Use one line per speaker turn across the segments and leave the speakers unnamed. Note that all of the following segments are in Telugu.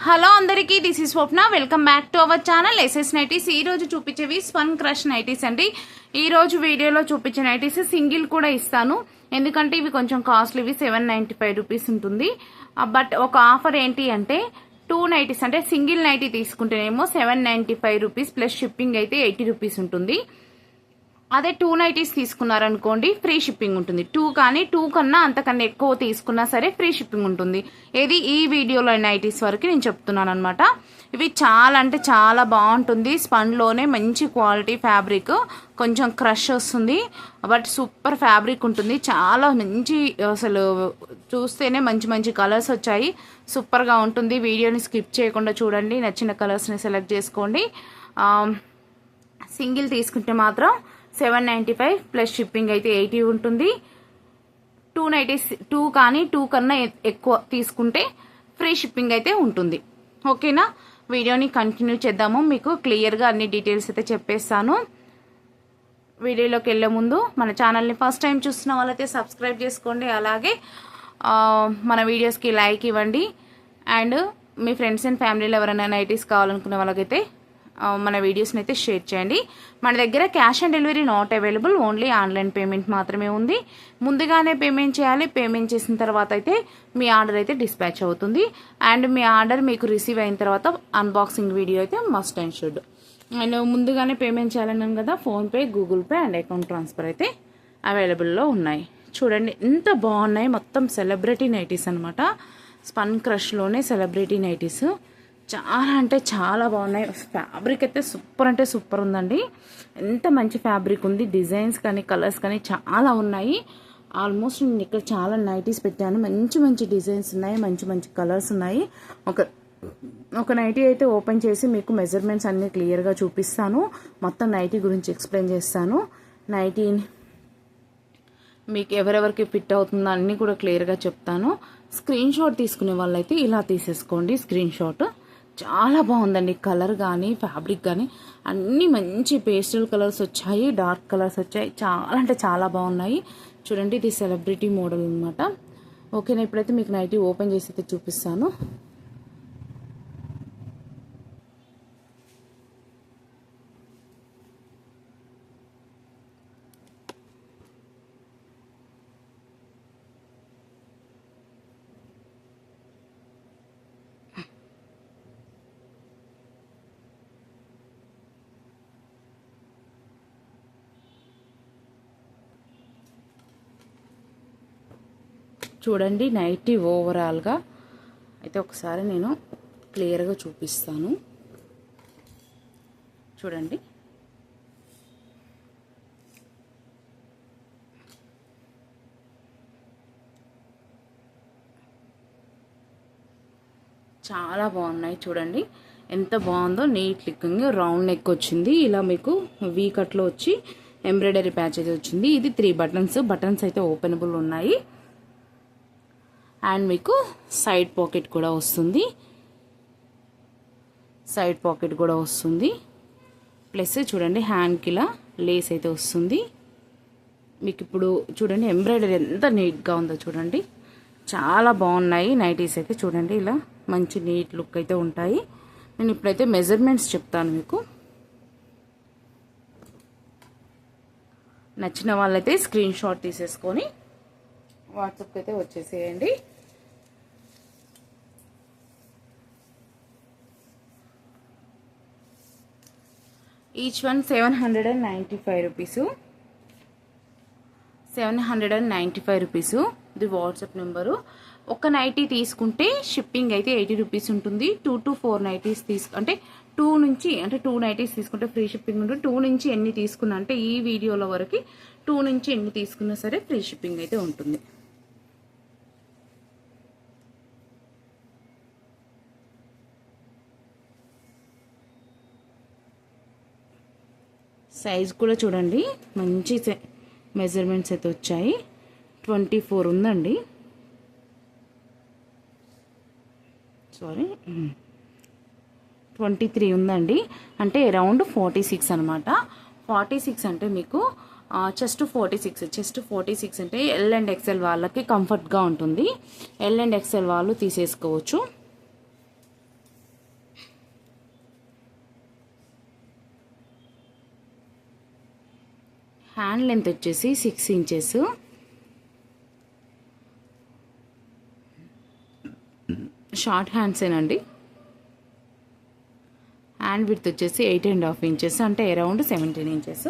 హలో అందరికీ, this is Swapna. Welcome back to our channel SS nineties. ఈ రోజు చూపించేవి స్పన్ క్రష్ నైటీస్ అండి. ఈ రోజు వీడియోలో చూపించే నైటీస్ సింగిల్ కూడా ఇస్తాను, ఎందుకంటే ఇవి కొంచెం కాస్ట్లీవి. 795 రూపీస్ ఉంటుంది. బట్ ఒక ఆఫర్ ఏంటి అంటే 2 నైటీస్ అంటే సింగిల్ నైటీ తీసుకుంటేనేమో 795 రూపీస్ ప్లస్ షిప్పింగ్ అయితే 80 రూపీస్ ఉంటుంది. అదే 2 నైటీస్ తీసుకున్నారనుకోండి ఫ్రీ షిప్పింగ్ ఉంటుంది. 2 కానీ 2 కన్నా అంతకన్నా ఎక్కువ తీసుకున్నా సరే ఫ్రీ షిప్పింగ్ ఉంటుంది. ఏది ఈ వీడియోలో నైటీస్ వరకు నేను చెప్తున్నాను అనమాట. ఇవి చాలా అంటే చాలా బాగుంటుంది. స్పన్లోనే మంచి క్వాలిటీ ఫ్యాబ్రిక్, కొంచెం క్రష్ వస్తుంది, బట్ సూపర్ ఫ్యాబ్రిక్ ఉంటుంది. చాలా మంచి, అసలు చూస్తేనే మంచి మంచి కలర్స్ వచ్చాయి. సూపర్గా ఉంటుంది. వీడియోని స్కిప్ చేయకుండా చూడండి, నచ్చిన కలర్స్ని సెలెక్ట్ చేసుకోండి. సింగిల్ తీసుకుంటే మాత్రం 795 ప్లస్ షిప్పింగ్ అయితే 80 ఉంటుంది. 2 నైటీస్ 2 కానీ 2 కన్నా ఎక్కువ తీసుకుంటే ఫ్రీ షిప్పింగ్ అయితే ఉంటుంది. ఓకేనా, వీడియోని కంటిన్యూ చేద్దాము. మీకు క్లియర్గా అన్ని డీటెయిల్స్ అయితే చెప్పేస్తాను. వీడియోలోకి వెళ్ళే ముందు మన ఛానల్ని ఫస్ట్ టైం చూస్తున్న వాళ్ళైతే సబ్స్క్రైబ్ చేసుకోండి. అలాగే మన వీడియోస్కి లైక్ ఇవ్వండి. అండ్ మీ ఫ్రెండ్స్ అండ్ ఫ్యామిలీలో ఎవరైనా నైటీస్ కావాలనుకునే వాళ్ళకైతే మన వీడియోస్ని అయితే షేర్ చేయండి. మన దగ్గర cash on delivery not available, only online payment మాత్రమే ఉంది. ముందుగానే పేమెంట్ చేయాలి. పేమెంట్ చేసిన తర్వాత అయితే మీ ఆర్డర్ అయితే డిస్పాచ్ అవుతుంది. అండ్ మీ ఆర్డర్ మీకు రిసీవ్ అయిన తర్వాత అన్బాక్సింగ్ వీడియో అయితే మస్ట్ అండ్ షుడ్. అండ్ ముందుగానే పేమెంట్ చేయాలన్నాను కదా, PhonePe, Google pay and account transfer అయితే అవైలబుల్లో ఉన్నాయి. చూడండి ఎంత బాగున్నాయి. మొత్తం సెలబ్రిటీ నైటీస్ అనమాట. స్పన్ క్రష్లోనే సెలబ్రిటీ నైటీస్ చాలా అంటే చాలా బాగున్నాయి. ఫ్యాబ్రిక్ అయితే సూపర్ అంటే సూపర్ ఉందండి. ఎంత మంచి ఫ్యాబ్రిక్ ఉంది. డిజైన్స్ కానీ కలర్స్ కానీ చాలా ఉన్నాయి. ఆల్మోస్ట్ నేను ఇక్కడ చాలా నైటీస్ పెట్టాను. మంచి మంచి డిజైన్స్ ఉన్నాయి, మంచి మంచి కలర్స్ ఉన్నాయి. ఒక నైటీ అయితే ఓపెన్ చేసి మీకు మెజర్మెంట్స్ అన్నీ క్లియర్గా చూపిస్తాను. మొత్తం నైటీ గురించి ఎక్స్ప్లెయిన్ చేస్తాను. నైటీ మీకు ఎవరెవరికి ఫిట్ అవుతుందో అన్నీ కూడా క్లియర్గా చెప్తాను. స్క్రీన్ షాట్ తీసుకునే వాళ్ళైతే ఇలా తీసేసుకోండి. స్క్రీన్ షాట్ చాలా బాగుందండి. కలర్ కానీ ఫ్యాబ్రిక్ కానీ అన్నీ మంచి పేస్టల్ కలర్స్ వచ్చాయి, డార్క్ కలర్స్ వచ్చాయి. చాలా అంటే చాలా బాగున్నాయి. చూడండి, ఇది సెలబ్రిటీ మోడల్ అనమాట. ఓకేనా, ఇప్పుడైతే మీకు నైటీ ఓపెన్ చేసి అయితే చూపిస్తాను. చూడండి నైటీ ఓవరాల్గా అయితే ఒకసారి నేను క్లియర్గా చూపిస్తాను. చూడండి, చాలా బాగున్నాయి. చూడండి ఎంత బాగుందో. నీట్ లుకింగ్, రౌండ్ నెక్ వచ్చింది. ఇలా మీకు వీ కట్లో వచ్చి ఎంబ్రాయిడరీ ప్యాచ్ అయితే వచ్చింది. ఇది 3 బటన్స్ అయితే ఓపెనబుల్ ఉన్నాయి. అండ్ మీకు సైడ్ పాకెట్ కూడా వస్తుంది. ప్లస్ చూడండి హ్యాండ్కి ఇలా లేస్ అయితే వస్తుంది. మీకు ఇప్పుడు చూడండి ఎంబ్రాయిడరీ ఎంత నీట్గా ఉందో చూడండి. చాలా బాగున్నాయి నైటీస్ అయితే. చూడండి ఇలా మంచి నీట్ లుక్ అయితే ఉంటాయి. నేను ఇప్పుడైతే మెజర్మెంట్స్ చెప్తాను మీకు. నచ్చిన వాళ్ళైతే స్క్రీన్ షాట్ తీసేసుకొని వాట్సాప్కి అయితే వచ్చేసేయండి. Each one 795 rupees. 795 రూపీసు. ఇది వాట్సాప్ నెంబరు. ఒక నైటీ తీసుకుంటే షిప్పింగ్ అయితే 80 రూపీస్ ఉంటుంది. 2 to 4 నైటీస్ అంటే 2 నైటీస్ తీసుకుంటే ఫ్రీ షిప్పింగ్ ఉంటుంది. 2 నుంచి ఎన్ని తీసుకున్నా అంటే ఈ వీడియోలో వరకు 2 నుంచి ఎన్ని తీసుకున్నా సరే ఫ్రీ షిప్పింగ్ అయితే ఉంటుంది. సైజ్ కూడా చూడండి మంచి మెజర్మెంట్స్ అయితే వచ్చాయి. 24 ఉందండి. సారీ 23 ఉందండి. అంటే అరౌండ్ 46 అనమాట. 46 అంటే మీకు చెస్ట్ 46 అంటే ఎల్ అండ్ ఎక్సెల్ వాళ్ళకి కంఫర్ట్గా ఉంటుంది. ఎల్ అండ్ ఎక్సెల్ వాళ్ళు తీసేసుకోవచ్చు. హ్యాండ్ లెంత్ వచ్చేసి 6 ఇంచెస్. షార్ట్ హ్యాండ్సేనండి. హ్యాండ్ విడ్త్ వచ్చేసి 8.5 ఇంచెస్, అంటే అరౌండ్ 17 ఇంచెస్.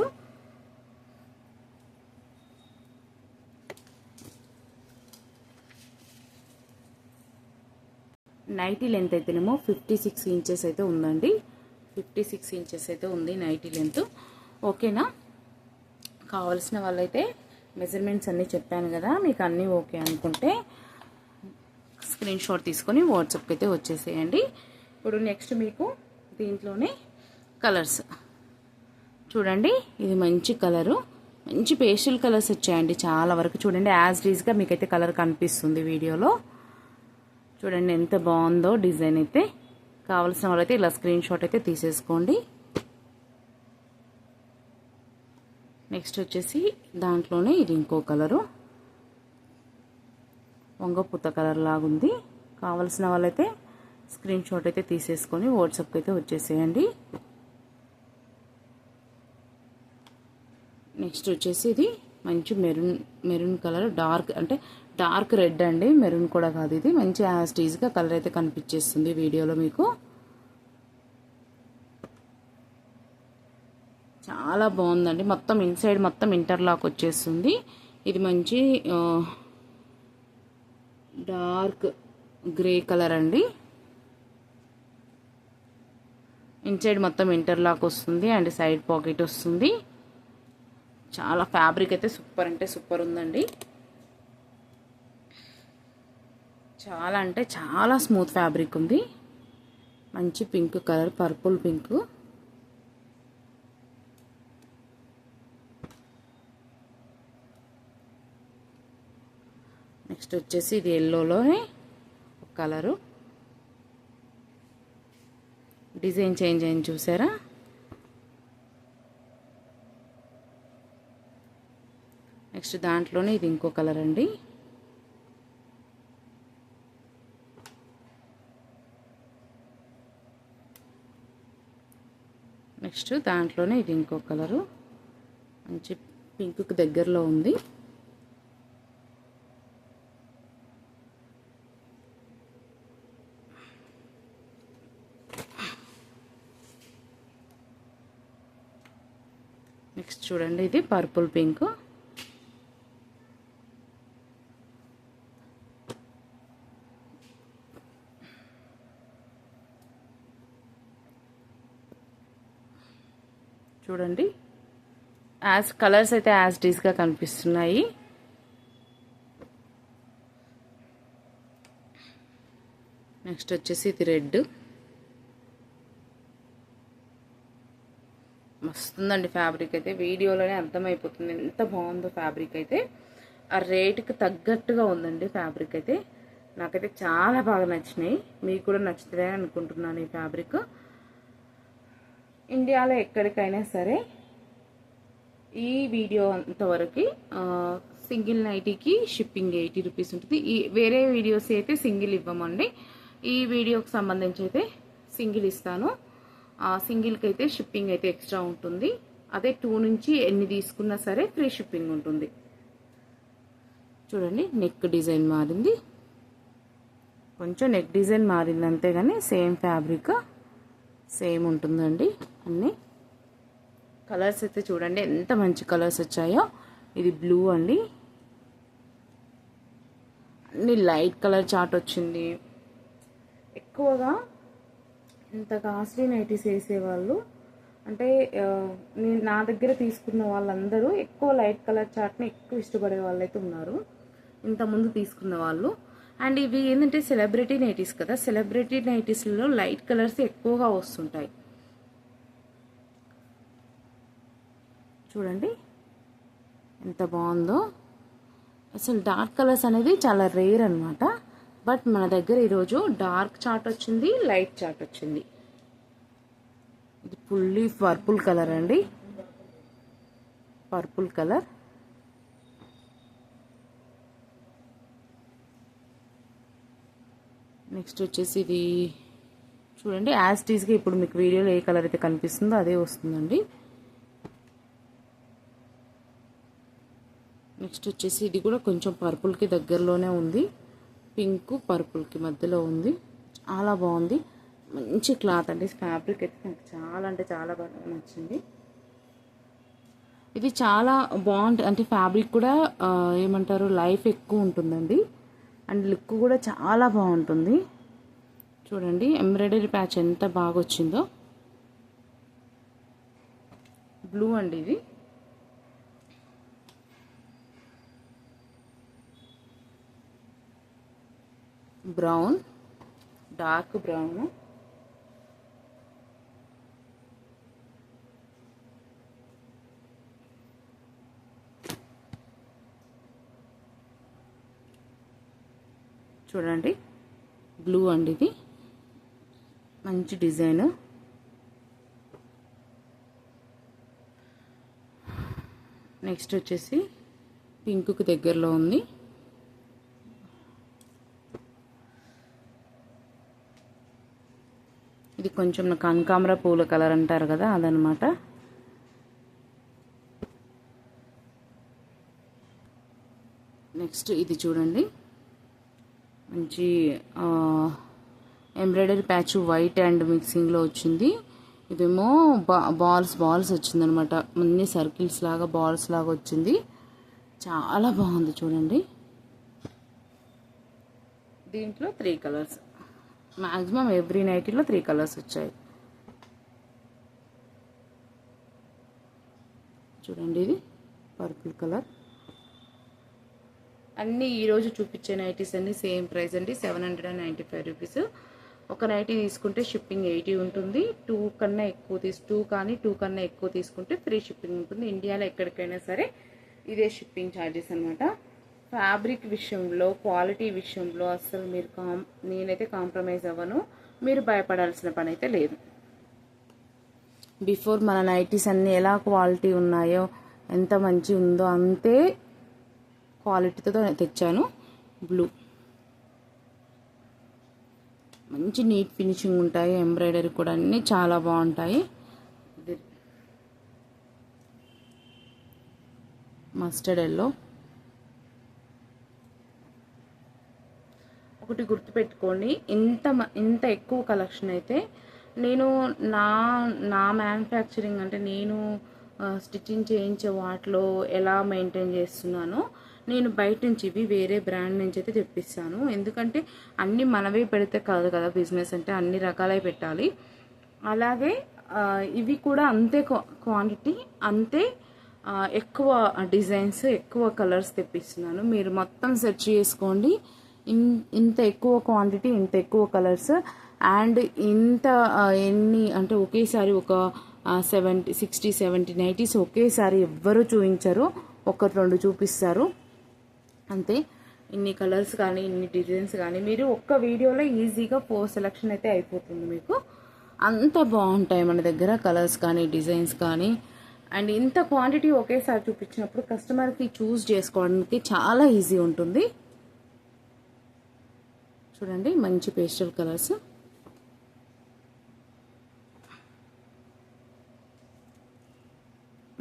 నైటీ లెంత్ అయితేనేమో 56 ఇంచెస్ అయితే ఉందండి. 56 ఇంచెస్ అయితే ఉంది నైటీ లెంత్. ఓకేనా? కావాల్సిన వాళ్ళైతే మెజర్మెంట్స్ అన్నీ చెప్పాను కదా, మీకు అన్నీ ఓకే అనుకుంటే స్క్రీన్ షాట్ తీసుకొని వాట్సాప్కి అయితే వచ్చేసేయండి. ఇప్పుడు నెక్స్ట్ మీకు దీంట్లోనే కలర్స్ చూడండి. ఇది మంచి కలరు, మంచి పేస్టల్ కలర్స్ వచ్చాయండి చాలా వరకు. చూడండి యాజ్ డీజ్గా మీకైతే కలర్ కనిపిస్తుంది వీడియోలో. చూడండి ఎంత బాగుందో డిజైన్ అయితే. కావాల్సిన వాళ్ళైతే ఇలా స్క్రీన్ షాట్ అయితే తీసేసుకోండి. నెక్స్ట్ వచ్చేసి దాంట్లోనే ఇది ఇంకో కలరు, వంగపూత కలర్ లాగుంది. కావాల్సిన వాళ్ళైతే స్క్రీన్ షాట్ అయితే తీసేసుకొని వాట్సాప్కి అయితే వచ్చేసేయండి. నెక్స్ట్ వచ్చేసి ఇది మంచి మెరూన్ కలర్, డార్క్ అంటే డార్క్ రెడ్ అండి, మెరూన్ కూడా కాదు. ఇది మంచి యాజ్ టీజ్గా కలర్ అయితే కనిపించేస్తుంది వీడియోలో మీకు. చాలా బాగుందండి. మొత్తం ఇన్సైడ్ మొత్తం ఇంటర్లాక్ వచ్చేస్తుంది. ఇది మంచి డార్క్ గ్రే కలర్ అండి. ఇన్సైడ్ మొత్తం ఇంటర్లాక్ వస్తుంది అండ్ సైడ్ పాకెట్ వస్తుంది. చాలా ఫ్యాబ్రిక్ అయితే సూపర్ అంటే సూపర్ ఉందండి. చాలా అంటే చాలా స్మూత్ ఫ్యాబ్రిక్ ఉంది. మంచి pink colour, purple pink. Next వచ్చేసి ఇది ఎల్లోలోనే కలరు, డిజైన్ చేంజ్ అయింది చూసారా. నెక్స్ట్ దాంట్లోనే ఇది ఇంకో కలర్ అండి. నెక్స్ట్ దాంట్లోనే ఇది ఇంకో కలరు, మంచి పింక్కి దగ్గరలో ఉంది. నెక్స్ట్ చూడండి ఇది పర్పుల్ పింక్. చూడండి యాజ్ కలర్స్ అయితే యాజ్ డీస్గా కనిపిస్తున్నాయి. నెక్స్ట్ వచ్చేసి ఇది రెడ్. మస్తుందండి ఫ్యాబ్రిక్ అయితే. వీడియోలోనే అర్థమైపోతుంది ఎంత బాగుందో ఫ్యాబ్రిక్ అయితే. ఆ రేటుకి తగ్గట్టుగా ఉందండి ఫ్యాబ్రిక్ అయితే. నాకైతే చాలా బాగా నచ్చినాయి. మీకు కూడా నచ్చుతుందని అనుకుంటున్నాను ఈ ఫ్యాబ్రిక్. ఇండియాలో ఎక్కడికైనా సరే ఈ వీడియో అంతవరకు సింగిల్ నైటీకి షిప్పింగ్ 80 రూపీస్ ఉంటుంది. ఈ వేరే వీడియోస్ అయితే సింగిల్ ఇవ్వమండి. ఈ వీడియోకి సంబంధించి అయితే సింగిల్ ఇస్తాను. సింగిల్కి అయితే షిప్పింగ్ అయితే ఎక్స్ట్రా ఉంటుంది. అదే 2 నుంచి ఎన్ని తీసుకున్నా సరే ఫ్రీ షిప్పింగ్ ఉంటుంది. చూడండి నెక్ డిజైన్ మారింది, కొంచెం నెక్ డిజైన్ మారింది అంతేగాని సేమ్ ఫ్యాబ్రిక్ సేమ్ ఉంటుందండి. అన్నీ కలర్స్ అయితే చూడండి ఎంత మంచి కలర్స్ వచ్చాయో. ఇది బ్లూ అండి, అన్ని లైట్ కలర్ చార్ట్ వచ్చింది. ఎక్కువగా ఇంత కాస్ట్లీ నైటీస్ వేసేవాళ్ళు అంటే నా దగ్గర తీసుకున్న వాళ్ళందరూ ఎక్కువ లైట్ కలర్ చార్ట్ని ఎక్కువ ఇష్టపడే వాళ్ళైతే ఉన్నారు ఇంతకుముందు తీసుకున్న వాళ్ళు. అండ్ ఇవి ఏంటంటే సెలబ్రిటీ నైటీస్ కదా, సెలబ్రిటీ నైటీస్లలో లైట్ కలర్స్ ఎక్కువగా వస్తుంటాయి. చూడండి ఎంత బాగుందో. అసలు డార్క్ కలర్స్ అనేది చాలా రేర్ అనమాట. బట్ మన దగ్గర ఈరోజు డార్క్ చార్ట్ వచ్చింది, లైట్ చార్ట్ వచ్చింది. ఇది ఫుల్లీ పర్పుల్ కలర్ అండి, పర్పుల్ కలర్. నెక్స్ట్ వచ్చేసి ఇది చూడండి యాజ్ టీజ్గా ఇప్పుడు మీకు వీడియోలో ఏ కలర్ అయితే కనిపిస్తుందో అదే వస్తుందండి. నెక్స్ట్ వచ్చేసి ఇది కూడా కొంచెం పర్పుల్కి దగ్గరలోనే ఉంది, పింక్ పర్పుల్కి మధ్యలో ఉంది. చాలా బాగుంది, మంచి క్లాత్ అండి. ఫ్యాబ్రిక్ అయితే నాకు చాలా అంటే చాలా బాగా నచ్చింది. ఇది చాలా బాగుంటుంది, అంటే ఫ్యాబ్రిక్ కూడా ఏమంటారు లైఫ్ ఎక్కువ ఉంటుందండి. అండ్ లుక్ కూడా చాలా బాగుంటుంది. చూడండి ఎంబ్రాయిడరీ ప్యాచ్ ఎంత బాగా వచ్చిందో. బ్లూ అండి ఇది. బ్రౌన్, డార్క్ బ్రౌన్, చూడండి బ్లూ అండి ఇది, మంచి డిజైన్. నెక్స్ట్ వచ్చేసి పింక్కి దగ్గరలో ఉంది. ఇది కొంచెం కనకాంబర పూల కలర్ అంటారు కదా, అదనమాట. నెక్స్ట్ ఇది చూడండి, మంచి ఎంబ్రాయిడరీ ప్యాచ్ వైట్ అండ్ మిక్సింగ్లో వచ్చింది. ఇదేమో బాల్స్ వచ్చిందనమాట, అన్ని సర్కిల్స్ లాగా బాల్స్ లాగా వచ్చింది. చాలా బాగుంది చూడండి. దీంట్లో 3 కలర్స్, మ్యాక్సిమం ఎవ్రీ నైట్లో 3 కలర్స్ వచ్చాయి. చూడండి ఇది పర్పుల్ కలర్. అన్నీ ఈరోజు చూపించే నైటీస్ అన్నీ సేమ్ ప్రైస్ అండి, 795 రూపీస్. ఒక నైటీ తీసుకుంటే షిప్పింగ్ 80 ఉంటుంది. 2 కన్నా ఎక్కువ తీసుకుంటే ఫ్రీ షిప్పింగ్ ఉంటుంది. ఇండియాలో ఎక్కడికైనా సరే ఇదే షిప్పింగ్ ఛార్జెస్ అనమాట. ఫ్యాబ్రిక్ విషయంలో, క్వాలిటీ విషయంలో అస్సలు నేనైతే కాంప్రమైజ్ అవ్వను. మీరు భయపడాల్సిన పని అయితే లేదు. బిఫోర్ మన నైటీస్ అన్నీ ఎలా క్వాలిటీ ఉన్నాయో, ఎంత మంచి ఉందో అంతే క్వాలిటీతో తెచ్చాను. బ్లూ మంచి నీట్ ఫినిషింగ్ ఉంటాయి, ఎంబ్రాయిడరీ కూడా అన్నీ చాలా బాగుంటాయి. Mustard yellow. ఒకటి గుర్తుపెట్టుకోండి, ఇంత ఎక్కువ కలెక్షన్ అయితే నేను నా మ్యానుఫ్యాక్చరింగ్ అంటే నేను స్టిచ్చింగ్ చేయించే వాటిలో ఎలా మెయింటైన్ చేస్తున్నానో, నేను బయట నుంచి ఇవి వేరే బ్రాండ్ నుంచి అయితే తెప్పిస్తాను. ఎందుకంటే అన్నీ మనవే పెడితే కాదు కదా బిజినెస్ అంటే, అన్ని రకాలై పెట్టాలి. అలాగే ఇవి కూడా అంతే క్వాంటిటీ, అంతే ఎక్కువ డిజైన్స్, ఎక్కువ కలర్స్ తెప్పిస్తున్నాను. మీరు మొత్తం సెర్చ్ చేసుకోండి. ఇంత ఎక్కువ క్వాంటిటీ, ఇంత ఎక్కువ కలర్స్, అండ్ ఇంత ఎన్ని అంటే ఒకేసారి ఒక 60-70 నైటీస్ ఒకేసారి ఎవ్వరూ చూపించరు, 1-2 చూపిస్తారు అంతే. ఇన్ని కలర్స్ కానీ, ఇన్ని డిజైన్స్ కానీ మీరు ఒక్క వీడియోలో ఈజీగా 4 సెలెక్షన్ అయితే అయిపోతుంది మీకు. అంత బాగుంటాయి మన దగ్గర కలర్స్ కానీ, డిజైన్స్ కానీ. అండ్ ఇంత క్వాంటిటీ ఒకేసారి చూపించినప్పుడు కస్టమర్కి చూస్ చేసుకోవడానికి చాలా ఈజీ ఉంటుంది. చూడండి మంచి పేస్టల్ కలర్స్.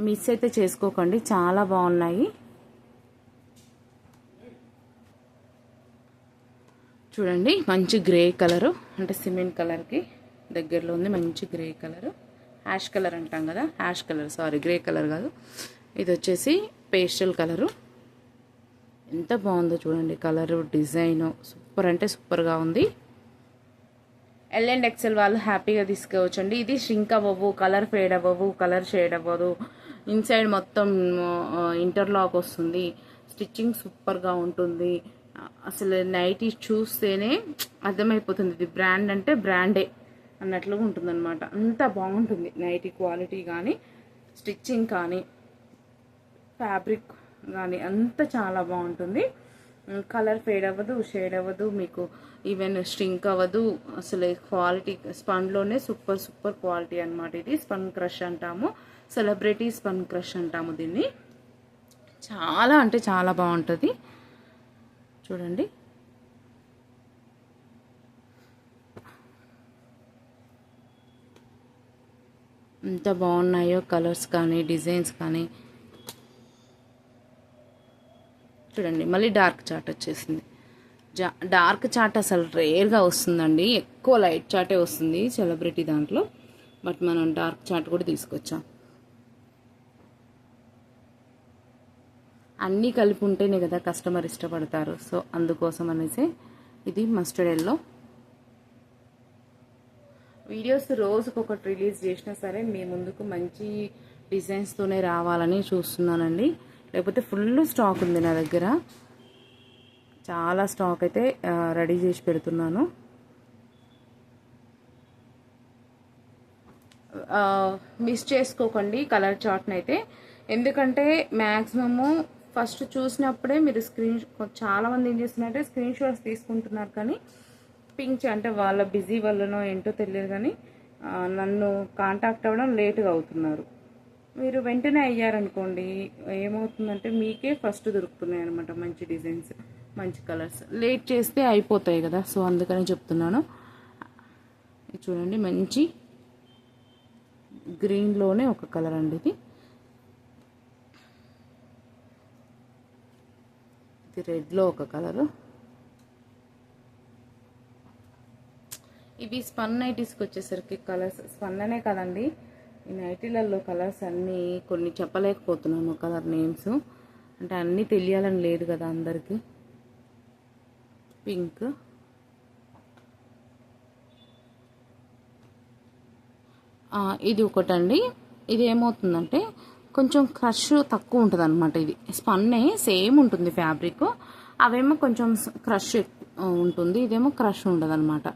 మిస్ అయితే చేసుకోకండి, చాలా బాగున్నాయి. చూడండి మంచి గ్రే కలరు, అంటే సిమెంట్ కలర్కి దగ్గరలో ఉంది. మంచి గ్రే కలరు, యాష్ కలర్ అంటాం కదా, గ్రే కలర్ కాదు. ఇది వచ్చేసి పేస్టల్ కలరు. ఎంత బాగుందో చూడండి కలరు, డిజైను సూపర్ అంటే సూపర్గా ఉంది. L and XL వాళ్ళు హ్యాపీగా తీసుకోవచ్చండి. ఇది ష్రింక్ అవ్వవు, కలర్ ఫేడ్ అవ్వవు, కలర్ షేడ్ అవ్వదు. ఇన్సైడ్ మొత్తం ఇంటర్లాక్ వస్తుంది, స్టిచ్చింగ్ సూపర్గా ఉంటుంది. అసలు నైటీ చూస్తేనే అర్థమైపోతుంది ఇది బ్రాండ్ అంటే బ్రాండే అన్నట్లుగా ఉంటుందన్నమాట. అంత బాగుంటుంది నైటీ క్వాలిటీ కానీ, స్టిచ్చింగ్ కానీ, ఫ్యాబ్రిక్ కానీ అంత చాలా బాగుంటుంది. కలర్ ఫేడ్ అవ్వదు, షేడ్ అవ్వదు, మీకు ఈవెన్ స్ట్రింక్ అవ్వదు. అసలు క్వాలిటీ స్పన్లోనే సూపర్ క్వాలిటీ అనమాట. ఇది స్పన్ క్రష్ అంటాము, సెలబ్రిటీ స్పన్ క్రష్ అంటాము దీన్ని. చాలా అంటే చాలా బాగుంటుంది. చూడండి ఎంత బాగున్నాయో కలర్స్ కానీ, డిజైన్స్ కానీ. చూడండి మళ్ళీ డార్క్ చాట్ వచ్చేసింది. డార్క్ చాట్ అసలు రేర్గా వస్తుందండి, ఎక్కువ లైట్ చాటే వస్తుంది సెలబ్రిటీ దాంట్లో. బట్ మనం డార్క్ చాట్ కూడా తీసుకొచ్చాం. అన్నీ కలిపి ఉంటేనే కదా కస్టమర్ ఇష్టపడతారు. సో అందుకోసం అనేసి ఇది మస్టర్డ్ ఎల్లో. వీడియోస్ రోజుకొకటి రిలీజ్ చేసినా సరే మీ ముందుకు మంచి డిజైన్స్తోనే రావాలని చూస్తున్నానండి. లేకపోతే ఫుల్ స్టాక్ ఉంది నా దగ్గర, చాలా స్టాక్ అయితే రెడీ చేసి పెడుతున్నాను. మిస్ చేసుకోకండి కలర్ చార్ట్ని అయితే, ఎందుకంటే మ్యాక్సిమము ఫస్ట్ చూసినప్పుడే మీరు చాలామంది ఏం చేస్తున్నారంటే స్క్రీన్ షాట్స్ తీసుకుంటున్నారు, కానీ పింక్ అంటే వాళ్ళ బిజీ వల్లనో ఏంటో తెలియదు కానీ నన్ను కాంటాక్ట్ అవ్వడం లేటుగా అవుతున్నారు. మీరు వెంటనే అయ్యారనుకోండి ఏమవుతుందంటే మీకే ఫస్ట్ దొరుకుతున్నాయి అనమాట మంచి డిజైన్స్, మంచి కలర్స్. లేట్ చేస్తే అయిపోతాయి కదా, సో అందుకని చెప్తున్నాను. చూడండి మంచి గ్రీన్లోనే ఒక కలర్ అండి ఇది రెడ్లో ఒక కలరు. ఇవి స్పన్ నైటీస్కి వచ్చేసరికి కలర్స్ స్పన్ అనే కదండి, ఈ నైటీలలో కలర్స్ అన్నీ కొన్ని చెప్పలేకపోతున్నాను కలర్ నేమ్స్, అంటే అన్నీ తెలియాలని లేదు కదా అందరికీ. పింక్, ఇది ఒకటండి. ఇది ఏమవుతుందంటే కొంచెం క్రష్ తక్కువ ఉంటుంది అనమాట. ఇది స్పన్నే సేమ్ ఉంటుంది ఫ్యాబ్రిక్, అవేమో కొంచెం క్రష్ ఉంటుంది, ఇదేమో క్రష్ ఉండదు అనమాట.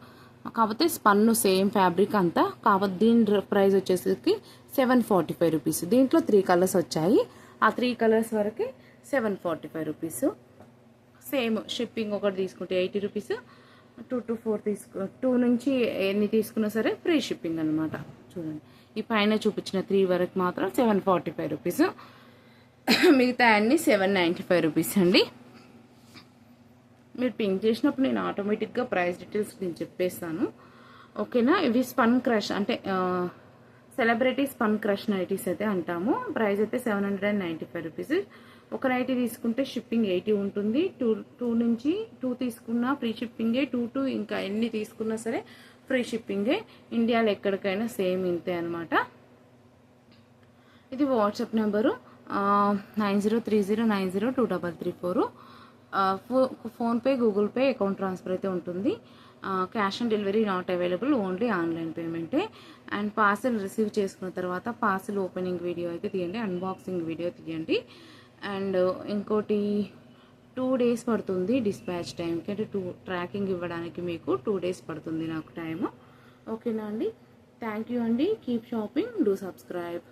కాకపోతే స్పన్ను సేమ్ ఫ్యాబ్రిక్ అంతా. కాకపోతే దీని ప్రైస్ వచ్చేసరికి 745 రూపీస్. దీంట్లో 3 కలర్స్ వచ్చాయి, ఆ 3 కలర్స్ వరకు 745 రూపీస్. సేమ్ షిప్పింగ్ ఒకటి తీసుకుంటే 80 రూపీస్, 2 to 4 2 నుంచి ఎన్ని తీసుకున్నా సరే ఫ్రీ షిప్పింగ్ అనమాట. చూడండి ఈ పైన చూపించిన 3 వరకు మాత్రం 745 రూపీస్, మిగతా అన్ని 795 రూపీస్ అండి. మీరు పింక్ చేసినప్పుడు నేను ఆటోమేటిక్గా ప్రైస్ డీటెయిల్స్ నేను చెప్పేస్తాను, ఓకేనా. ఇవి స్పన్ క్రష్ అంటే సెలబ్రిటీ స్పన్ క్రష్ నైటీస్ అయితే అంటాము. ప్రైస్ అయితే 795 రూపీస్. ఒక నైటీ తీసుకుంటే షిప్పింగ్ 80 ఉంటుంది. 2 నుంచి 2 తీసుకున్నా ఫ్రీ షిప్పింగే, 2 to ఇంకా ఎన్ని తీసుకున్నా సరే ఫ్రీ షిప్పింగే. ఇండియాలో ఎక్కడికైనా సేమ్ ఇంతే అనమాట. ఇది WhatsApp number 9030902334. PhonePe, Google Pay, account transfer అయితే ఉంటుంది. Cash on delivery not available, only online పేమెంటే. అండ్ పార్సల్ రిసీవ్ చేసుకున్న తర్వాత పార్సల్ ఓపెనింగ్ వీడియో అయితే తీయండి, అన్బాక్సింగ్ వీడియో తీయండి. అండ్ ఇంకోటి 2 days పడుతుంది డిస్పాచ్ టైంకి, అంటే ట్రాకింగ్ ఇవ్వడానికి మీకు 2 days పడుతుంది నాకు టైము, ఓకేనా అండి. థ్యాంక్ యూ అండి. Keep shopping, do subscribe.